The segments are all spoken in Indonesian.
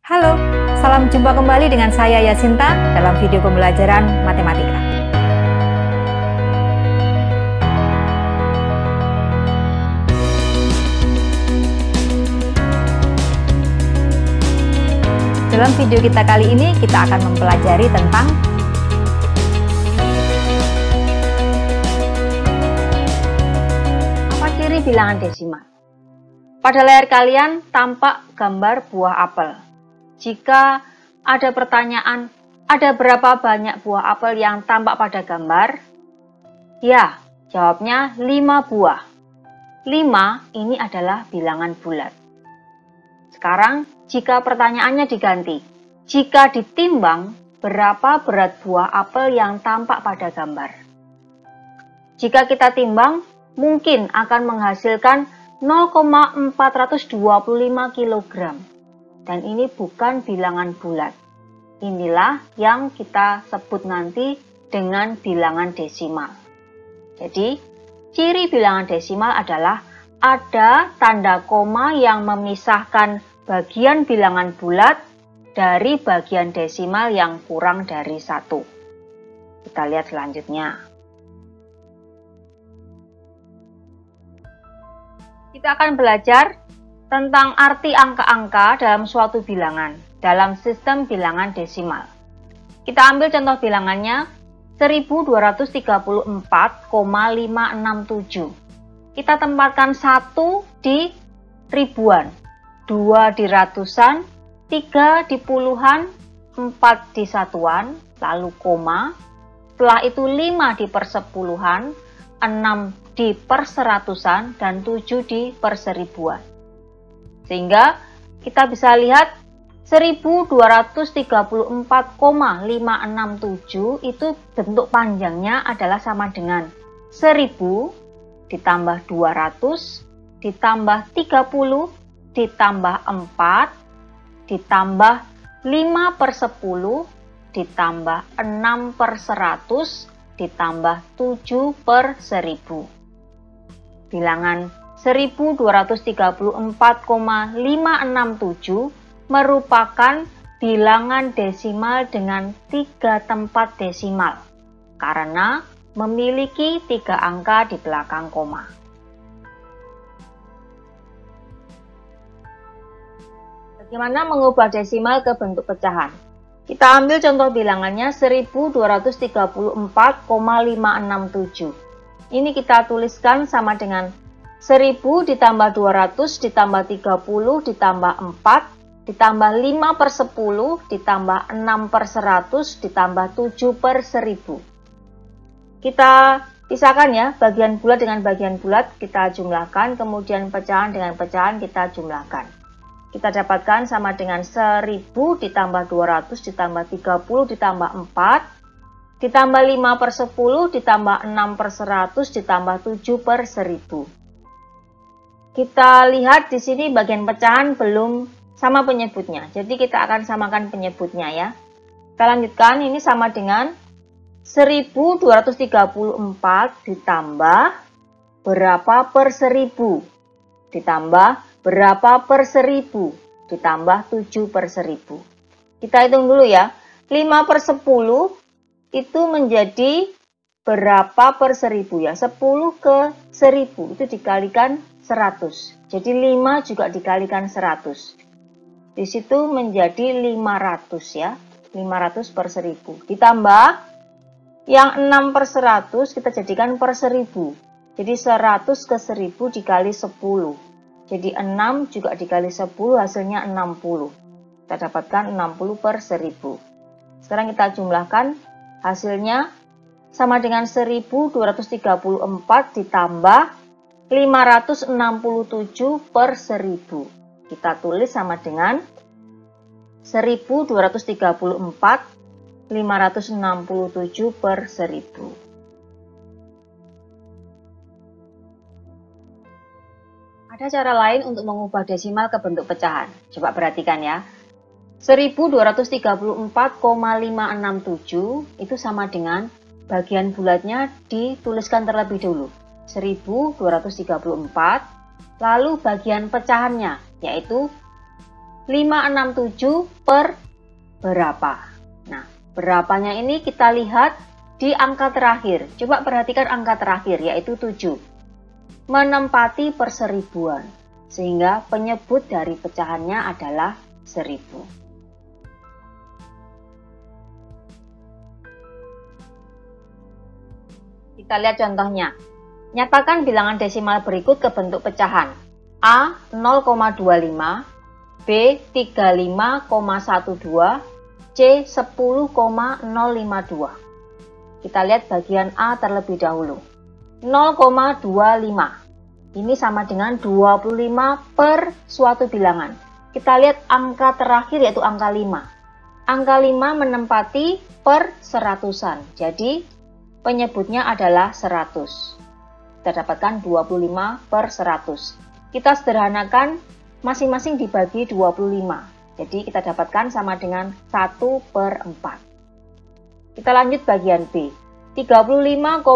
Halo, salam jumpa kembali dengan saya Yasinta dalam video pembelajaran matematika. Dalam video kita kali ini, kita akan mempelajari tentang apa ciri bilangan desimal. Pada layar kalian tampak gambar buah apel. Jika ada pertanyaan, ada berapa banyak buah apel yang tampak pada gambar? Ya, jawabnya 5 buah. 5 ini adalah bilangan bulat. Sekarang, jika pertanyaannya diganti, jika ditimbang, berapa berat buah apel yang tampak pada gambar? Jika kita timbang, mungkin akan menghasilkan 0,425 kg. Dan ini bukan bilangan bulat. Inilah yang kita sebut nanti dengan bilangan desimal. Jadi, ciri bilangan desimal adalah ada tanda koma yang memisahkan bagian bilangan bulat dari bagian desimal yang kurang dari 1. Kita lihat selanjutnya. Kita akan belajar tentang arti angka-angka dalam suatu bilangan, dalam sistem bilangan desimal. Kita ambil contoh bilangannya 1234,567. Kita tempatkan 1 di ribuan, 2 di ratusan, 3 di puluhan, 4 di satuan, lalu koma. Setelah itu 5 di persepuluhan, 6 di perseratusan, dan 7 di perseribuan. Sehingga kita bisa lihat 1234,567 itu bentuk panjangnya adalah sama dengan 1000 ditambah 200 ditambah 30 ditambah 4 ditambah 5 per 10 ditambah 6 per 100 ditambah 7 per 1000. Bilangan 1234,567 merupakan bilangan desimal dengan 3 tempat desimal karena memiliki 3 angka di belakang koma. Bagaimana mengubah desimal ke bentuk pecahan? Kita ambil contoh bilangannya 1234,567. Ini kita tuliskan sama dengan 1000 ditambah 200 ditambah 30 ditambah 4 ditambah 5 per 10 ditambah 6 per 100 ditambah 7 per 1000. Kita pisahkan ya, bagian bulat dengan bagian bulat kita jumlahkan, kemudian pecahan dengan pecahan kita jumlahkan. Kita dapatkan sama dengan 1000 ditambah 200 ditambah 30 ditambah 4 ditambah 5 per 10 ditambah 6 per 100 ditambah 7 per 1000. Kita lihat di sini bagian pecahan belum sama penyebutnya. Jadi kita akan samakan penyebutnya ya. Kita lanjutkan, ini sama dengan 1234 ditambah berapa per 1000 ditambah berapa per 1000 ditambah 7 per 1000. Kita hitung dulu ya. 5 per 10 itu menjadi berapa per 1000 ya? 10 ke 1000 itu dikalikan 100. Jadi 5 juga dikalikan 100. Di situ menjadi 500 ya. 500 per 1000. Ditambah yang 6 per 100 kita jadikan per 1000. Jadi 100 ke 1000 dikali 10. Jadi 6 juga dikali 10 hasilnya 60. Kita dapatkan 60 per 1000. Sekarang kita jumlahkan hasilnya sama dengan 1234 ditambah 567 per 1000. Kita tulis sama dengan 1234 567 per 1000. Ada cara lain untuk mengubah desimal ke bentuk pecahan. Coba perhatikan ya. 1234,567 itu sama dengan bagian bulatnya dituliskan terlebih dulu. 1234, lalu bagian pecahannya yaitu 567 per berapa? Nah, berapanya ini kita lihat di angka terakhir. Coba perhatikan angka terakhir, yaitu 7. Menempati perseribuan, sehingga penyebut dari pecahannya adalah 1000. Kita lihat contohnya. Nyatakan bilangan desimal berikut ke bentuk pecahan. A 0,25, B 35,12, C 10,052. Kita lihat bagian A terlebih dahulu. 0,25. Ini sama dengan 25 per suatu bilangan. Kita lihat angka terakhir yaitu angka 5. Angka 5 menempati per seratusan. Jadi penyebutnya adalah 100. Kita dapatkan 25 per 100. Kita sederhanakan masing-masing dibagi 25. Jadi kita dapatkan sama dengan 1 per 4. Kita lanjut bagian B. 35,12.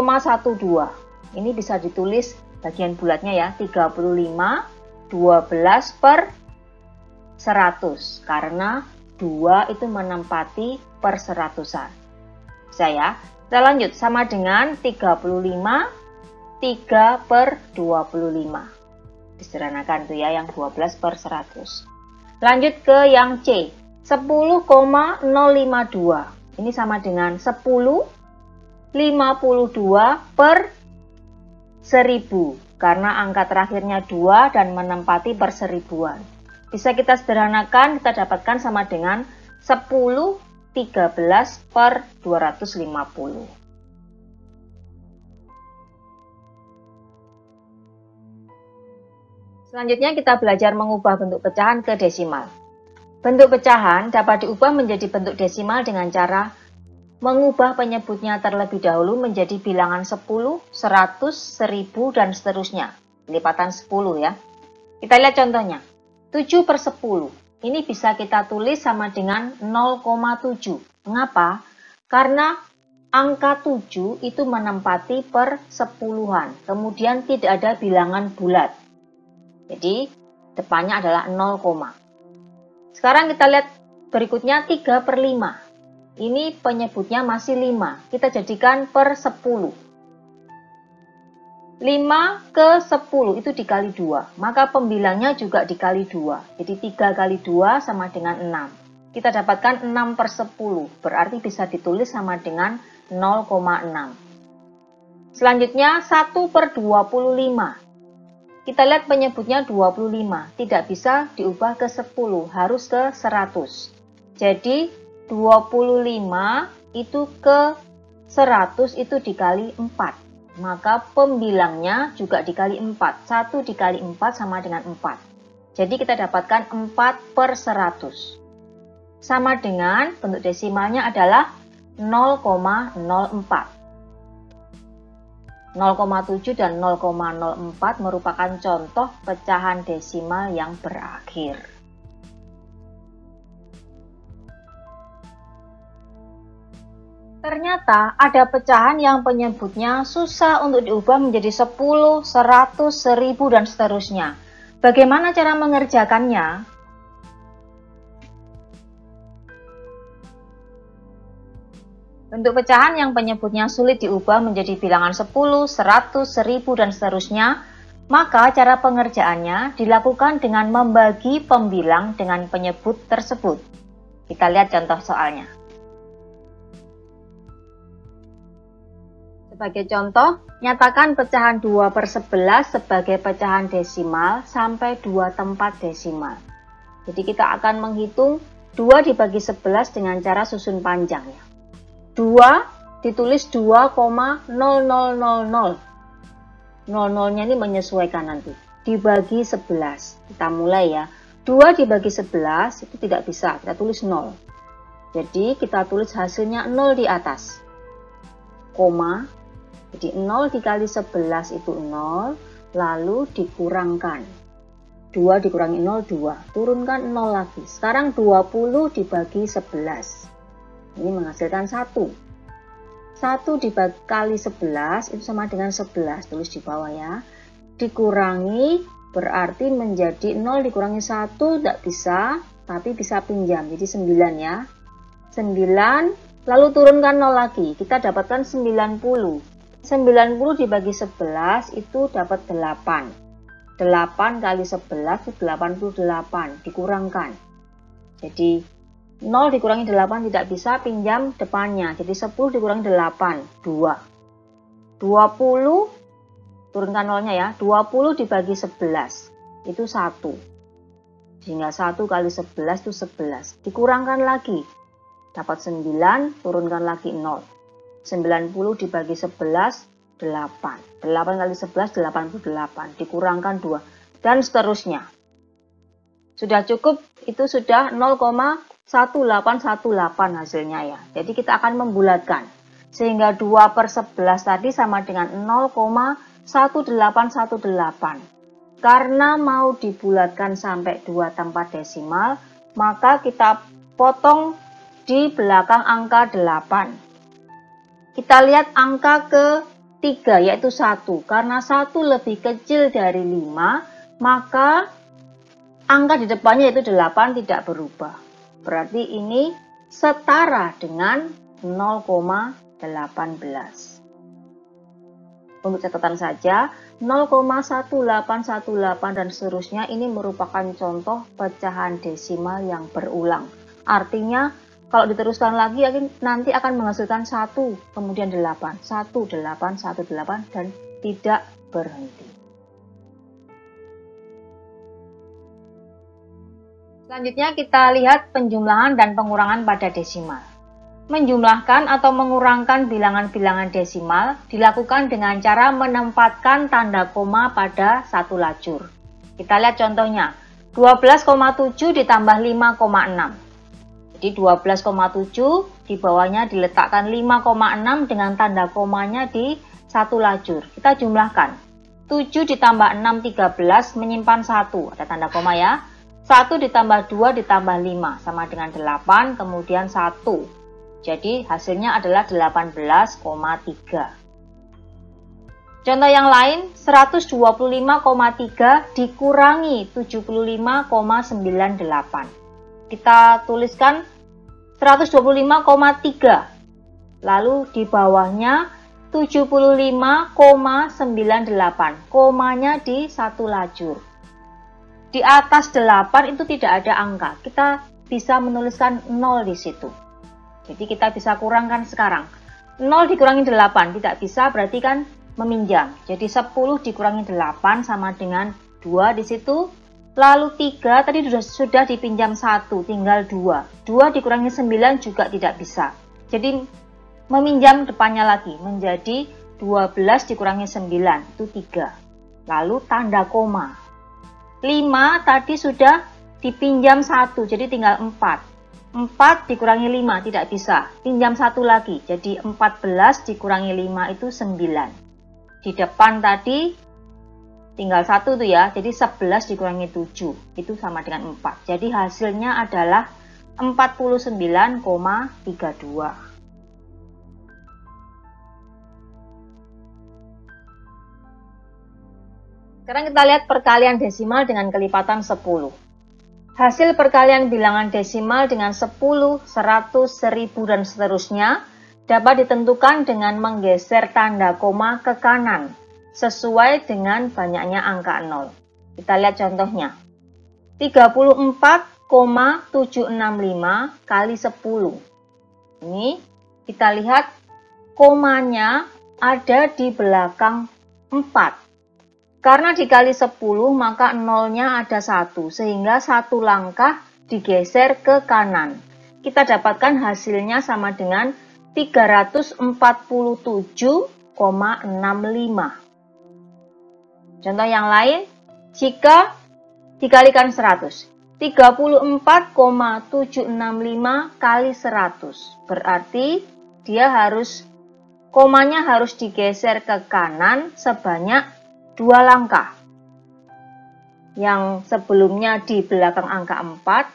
Ini bisa ditulis bagian bulatnya ya. 35, 12 per 100. Karena 2 itu menempati per seratusan. Bisa ya? Kita lanjut sama dengan 35, 3 per 25. Disederhanakan tuh ya yang 12 per 100. Lanjut ke yang C. 10,052. Ini sama dengan 10, 52 per 1000. Karena angka terakhirnya 2 dan menempati per seribuan. Bisa kita sederhanakan, kita dapatkan sama dengan 10, 13 per 250. Selanjutnya kita belajar mengubah bentuk pecahan ke desimal. Bentuk pecahan dapat diubah menjadi bentuk desimal dengan cara mengubah penyebutnya terlebih dahulu menjadi bilangan 10, 100, 1000, dan seterusnya. Lipatan 10 ya. Kita lihat contohnya. 7 per 10. Ini bisa kita tulis sama dengan 0,7. Mengapa? Karena angka 7 itu menempati per sepuluhan. Kemudian tidak ada bilangan bulat. Jadi depannya adalah 0, sekarang kita lihat berikutnya 3 per 5. Ini penyebutnya masih 5. Kita jadikan per 10. 5 ke 10 itu dikali 2. Maka pembilangnya juga dikali 2. Jadi 3 kali 2 sama dengan 6. Kita dapatkan 6 per 10. Berarti bisa ditulis sama dengan 0,6. Selanjutnya 1 per 25. Kita lihat penyebutnya 25, tidak bisa diubah ke 10, harus ke 100. Jadi 25 itu ke 100 itu dikali 4. Maka pembilangnya juga dikali 4. 1 dikali 4 sama dengan 4. Jadi kita dapatkan 4 per 100. Sama dengan bentuk desimalnya adalah 0,04. 0,7 dan 0,04 merupakan contoh pecahan desimal yang berakhir. Ternyata ada pecahan yang penyebutnya susah untuk diubah menjadi 10, 100, 1000, dan seterusnya. Bagaimana cara mengerjakannya? Bentuk pecahan yang penyebutnya sulit diubah menjadi bilangan 10, 100, 1000, dan seterusnya, maka cara pengerjaannya dilakukan dengan membagi pembilang dengan penyebut tersebut. Kita lihat contoh soalnya. Sebagai contoh, nyatakan pecahan 2 per 11 sebagai pecahan desimal sampai 2 tempat desimal. Jadi kita akan menghitung 2 dibagi 11 dengan cara susun panjangnya. 2 ditulis 2,0000. 00-nya ini menyesuaikan nanti. Dibagi 11. Kita mulai ya. 2 dibagi 11 itu tidak bisa. Kita tulis 0. Jadi kita tulis hasilnya 0 di atas. Koma. Jadi 0 dikali 11 itu 0. Lalu dikurangkan. 2 dikurangi 0, 2. Turunkan 0 lagi. Sekarang 20 dibagi 11. Ini menghasilkan 1. 1 dikali 11 itu sama dengan 11. Tulis di bawah ya. Dikurangi berarti menjadi 0 dikurangi 1 tidak bisa. tapi bisa pinjam. Jadi 9 ya. 9, lalu turunkan 0 lagi. Kita dapatkan 90. 90 dibagi 11 itu dapat 8. 8 kali 11 itu 88. Dikurangkan. Jadi 0 dikurangi 8 tidak bisa, pinjam depannya. Jadi 10 dikurangi 8, 2. 20, turunkan 0-nya ya. 20 dibagi 11 itu 1. Sehingga 1 kali 11 itu 11. Dikurangkan lagi. Dapat 9, turunkan lagi 0. 90 dibagi 11, 8. 8 kali 11, 88. Dikurangkan 2. Dan seterusnya. Sudah cukup, itu sudah 0,1818 hasilnya ya. Jadi kita akan membulatkan. Sehingga 2/11 tadi sama dengan 0,1818. Karena mau dibulatkan sampai 2 tanpa desimal, maka kita potong di belakang angka 8. Kita lihat angka ketiga yaitu 1. Karena 1 lebih kecil dari 5, maka angka di depannya yaitu 8 tidak berubah. Berarti ini setara dengan 0,18. Untuk catatan saja, 0,1818 dan seterusnya ini merupakan contoh pecahan desimal yang berulang. Artinya, kalau diteruskan lagi nanti akan menghasilkan 1, kemudian 8, 1, 8, 1, 8, dan tidak berhenti. Selanjutnya kita lihat penjumlahan dan pengurangan pada desimal. Menjumlahkan atau mengurangkan bilangan-bilangan desimal dilakukan dengan cara menempatkan tanda koma pada satu lajur. Kita lihat contohnya, 12,7 ditambah 5,6. Jadi 12,7 di bawahnya diletakkan 5,6 dengan tanda komanya di satu lajur. Kita jumlahkan. 7 ditambah 6, 13 menyimpan 1. Ada tanda koma ya. 1 ditambah 2 ditambah 5 sama dengan 8, kemudian 1. Jadi hasilnya adalah 18,3. Contoh yang lain, 125,3 dikurangi 75,98. Kita tuliskan 125,3. Lalu di bawahnya 75,98. Komanya di satu lajur. Di atas 8 itu tidak ada angka. Kita bisa menuliskan 0 di situ. Jadi kita bisa kurangkan sekarang. 0 dikurangi 8 tidak bisa, berarti kan meminjam. Jadi 10 dikurangi 8 sama dengan 2 di situ. Lalu 3 tadi sudah dipinjam 1, tinggal 2. 2 dikurangi 9 juga tidak bisa. Jadi meminjam depannya lagi menjadi 12 dikurangi 9 itu 3. Lalu tanda koma. 5 tadi sudah dipinjam 1, jadi tinggal 4. 4 dikurangi 5 tidak bisa, pinjam 1 lagi, jadi 14 dikurangi 5 itu 9. Di depan tadi tinggal 1 tuh ya, jadi 11 dikurangi 7 itu sama dengan 4. Jadi hasilnya adalah 49,32. Sekarang kita lihat perkalian desimal dengan kelipatan 10. Hasil perkalian bilangan desimal dengan 10, 100, 1000, dan seterusnya dapat ditentukan dengan menggeser tanda koma ke kanan sesuai dengan banyaknya angka 0. Kita lihat contohnya. 34,765 kali 10. Ini kita lihat komanya ada di belakang 4. Karena dikali 10 maka 0-nya ada 1, sehingga satu langkah digeser ke kanan. Kita dapatkan hasilnya sama dengan 347,65. Contoh yang lain, jika dikalikan 100, 34,765 kali 100. Berarti dia komanya harus digeser ke kanan sebanyak 2 langkah. Yang sebelumnya di belakang angka 4,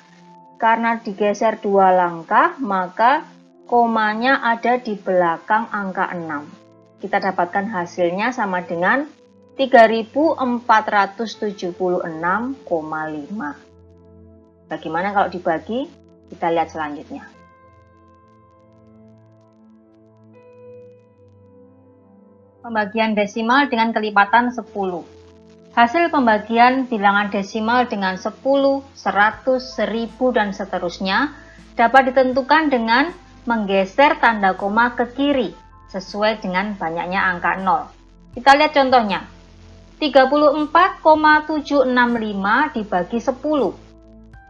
karena digeser 2 langkah, maka komanya ada di belakang angka 6. Kita dapatkan hasilnya sama dengan 3476,5. Bagaimana kalau dibagi? Kita lihat selanjutnya. Pembagian desimal dengan kelipatan 10. Hasil pembagian bilangan desimal dengan 10, 100, 1000, dan seterusnya dapat ditentukan dengan menggeser tanda koma ke kiri sesuai dengan banyaknya angka 0. Kita lihat contohnya. 34,765 dibagi 10.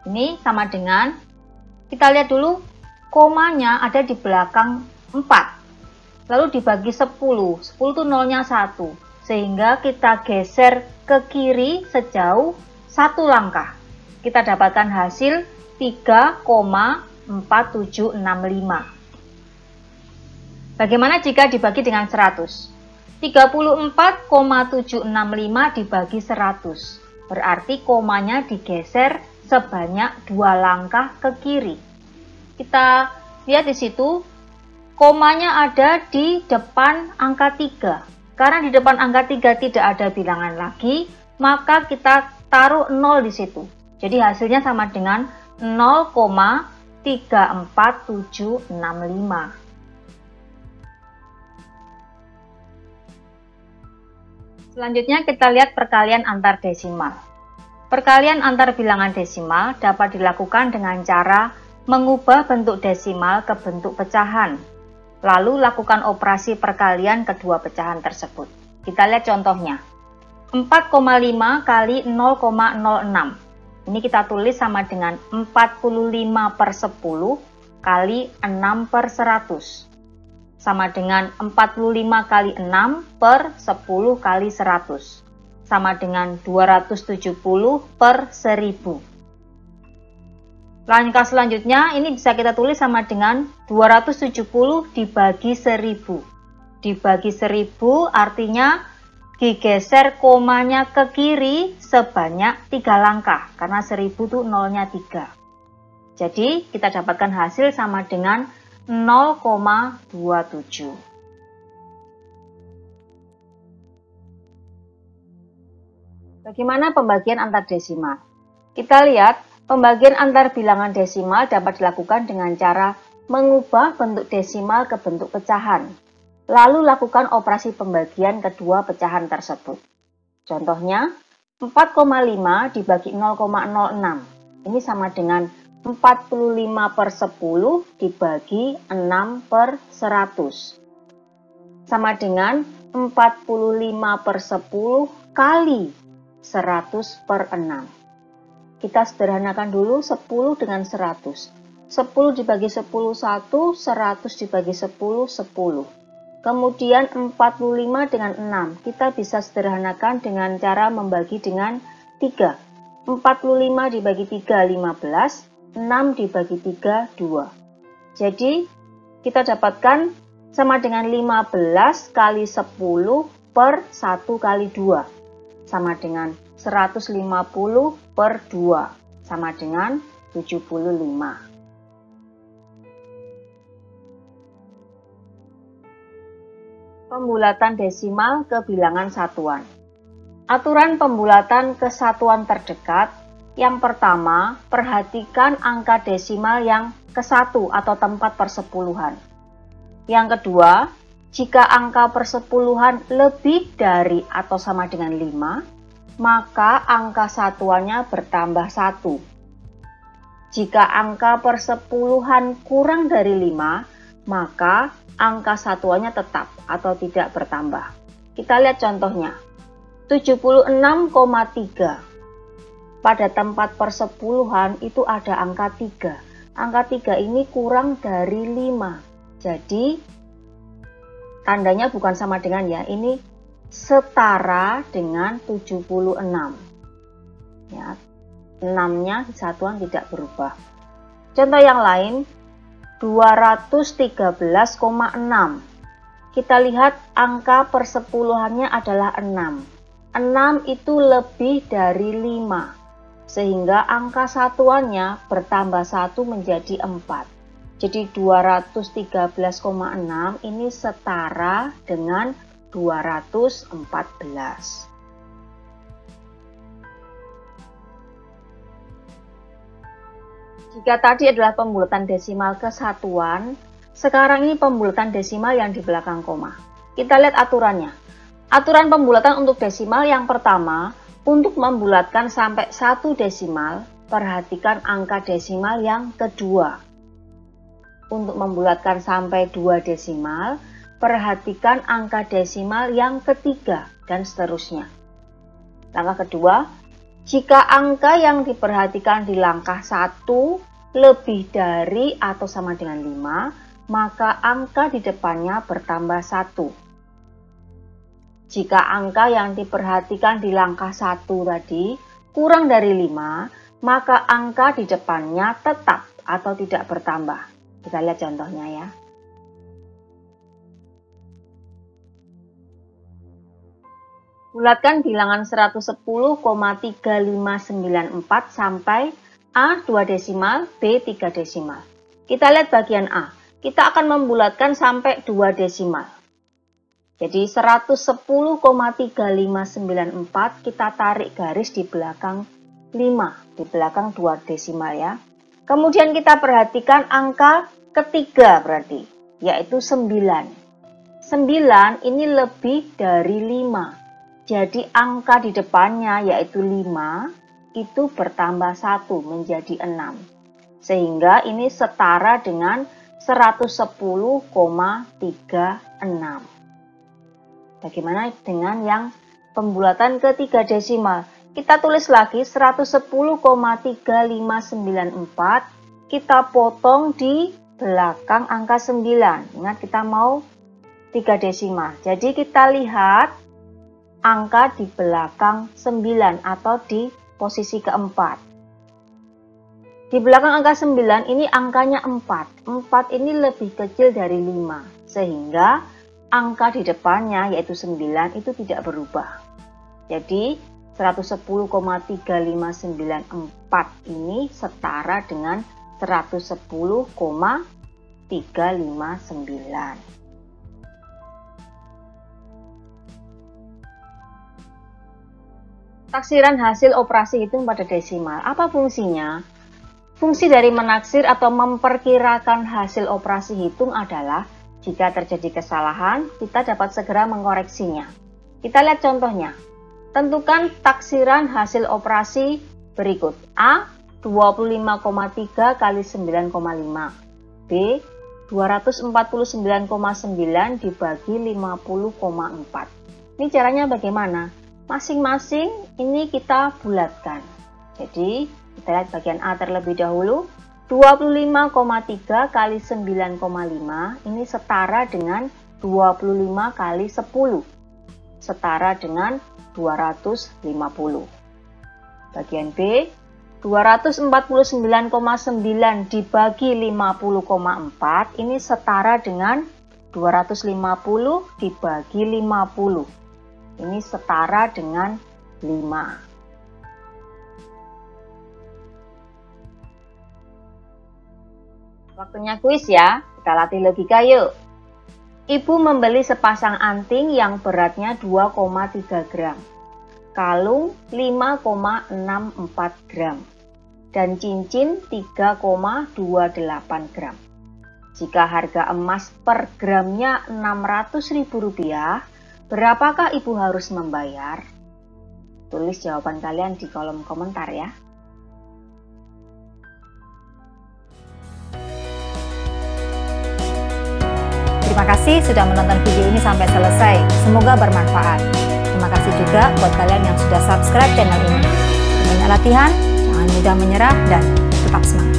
Ini sama dengan, kita lihat dulu, komanya ada di belakang 4. Lalu dibagi 10, 10 itu nolnya 1, sehingga kita geser ke kiri sejauh 1 langkah. Kita dapatkan hasil 3,4765. Bagaimana jika dibagi dengan 100? 34,765 dibagi 100, berarti komanya digeser sebanyak 2 langkah ke kiri. Kita lihat di situ, komanya ada di depan angka 3. Karena di depan angka 3 tidak ada bilangan lagi, maka kita taruh 0 di situ. Jadi hasilnya sama dengan 0,34765. Selanjutnya kita lihat perkalian antar desimal. Perkalian antar bilangan desimal dapat dilakukan dengan cara mengubah bentuk desimal ke bentuk pecahan. Lalu lakukan operasi perkalian kedua pecahan tersebut. Kita lihat contohnya. 4,5 kali 0,06. Ini kita tulis sama dengan 45/10 kali 6/100. Sama dengan 45 kali 6/10 kali 100. Sama dengan 270/1000. Langkah selanjutnya ini bisa kita tulis sama dengan 270 dibagi 1000. Dibagi 1000 artinya digeser komanya ke kiri sebanyak 3 langkah. Karena 1000 itu nolnya 3. Jadi kita dapatkan hasil sama dengan 0,27. Bagaimana pembagian antar desimal? Kita lihat. Pembagian antar bilangan desimal dapat dilakukan dengan cara mengubah bentuk desimal ke bentuk pecahan. Lalu lakukan operasi pembagian kedua pecahan tersebut. Contohnya, 4,5 dibagi 0,06. Ini sama dengan 45/10 dibagi 6/100. Sama dengan 45/10 kali 100/6. Kita sederhanakan dulu 10 dengan 100. 10 dibagi 10, 1. 100 dibagi 10, 10. Kemudian 45 dengan 6. Kita bisa sederhanakan dengan cara membagi dengan 3. 45 dibagi 3, 15. 6 dibagi 3, 2. Jadi, kita dapatkan sama dengan 15 kali 10 per 1 kali 2. Sama dengan 150/2 sama dengan 75. Pembulatan desimal ke bilangan satuan. Aturan pembulatan ke satuan terdekat. Yang pertama, perhatikan angka desimal yang ke-1 atau tempat persepuluhan. Yang kedua, jika angka persepuluhan lebih dari atau sama dengan 5, maka angka satuannya bertambah 1. Jika angka persepuluhan kurang dari 5, maka angka satuannya tetap atau tidak bertambah. Kita lihat contohnya. 76,3. Pada tempat persepuluhan itu ada angka 3. Angka 3 ini kurang dari 5. Jadi, tandanya bukan sama dengan ya, ini setara dengan 76. Ya, 6-nya satuan tidak berubah. Contoh yang lain, 213,6. Kita lihat angka persepuluhannya adalah 6. 6 itu lebih dari 5. Sehingga angka satuannya bertambah 1 menjadi 4. Jadi 213,6 ini setara dengan 214. Jika tadi adalah pembulatan desimal kesatuan, sekarang ini pembulatan desimal yang di belakang koma. Kita lihat aturannya. Aturan pembulatan untuk desimal yang pertama, untuk membulatkan sampai 1 desimal, perhatikan angka desimal yang kedua. Untuk membulatkan sampai 2 desimal, perhatikan angka desimal yang ketiga, dan seterusnya. Langkah kedua, jika angka yang diperhatikan di langkah 1 lebih dari atau sama dengan 5, maka angka di depannya bertambah 1. Jika angka yang diperhatikan di langkah 1 tadi kurang dari 5, maka angka di depannya tetap atau tidak bertambah. Kita lihat contohnya ya. Bulatkan bilangan 110,3594 sampai A 2 desimal, B 3 desimal. Kita lihat bagian A. Kita akan membulatkan sampai 2 desimal. Jadi 110,3594 kita tarik garis di belakang 5, di belakang 2 desimal ya. Kemudian kita perhatikan angka ketiga berarti, yaitu 9. 9 ini lebih dari 5. Jadi angka di depannya yaitu 5 itu bertambah 1 menjadi 6. Sehingga ini setara dengan 110,36. Bagaimana dengan yang pembulatan ketiga desimal? Kita tulis lagi 110,3594, kita potong di belakang angka 9. Ingat kita mau 3 desimal. Jadi kita lihat angka di belakang 9 atau di posisi keempat. Di belakang angka 9 ini angkanya 4. 4 ini lebih kecil dari 5. Sehingga angka di depannya yaitu 9 itu tidak berubah. Jadi 110,3594 ini setara dengan 110,359. Taksiran hasil operasi hitung pada desimal. Apa fungsinya? Fungsi dari menaksir atau memperkirakan hasil operasi hitung adalah jika terjadi kesalahan, kita dapat segera mengkoreksinya. Kita lihat contohnya. Tentukan taksiran hasil operasi berikut. A. 25,3 kali 9,5. B. 249,9 dibagi 50,4. Ini caranya bagaimana? Masing-masing ini kita bulatkan. Jadi, kita lihat bagian A terlebih dahulu. 25,3 kali 9,5 ini setara dengan 25 kali 10. Setara dengan 250. Bagian B, 249,9 dibagi 50,4 ini setara dengan 250 dibagi 50. Ini setara dengan 5. Waktunya kuis ya, kita latih logika yuk. Ibu membeli sepasang anting yang beratnya 2,3 gram, kalung 5,64 gram, dan cincin 3,28 gram. Jika harga emas per gramnya Rp600.000, berapakah ibu harus membayar? Tulis jawaban kalian di kolom komentar ya. Terima kasih sudah menonton video ini sampai selesai. Semoga bermanfaat. Terima kasih juga buat kalian yang sudah subscribe channel ini. Banyak latihan, jangan mudah menyerah, dan tetap semangat.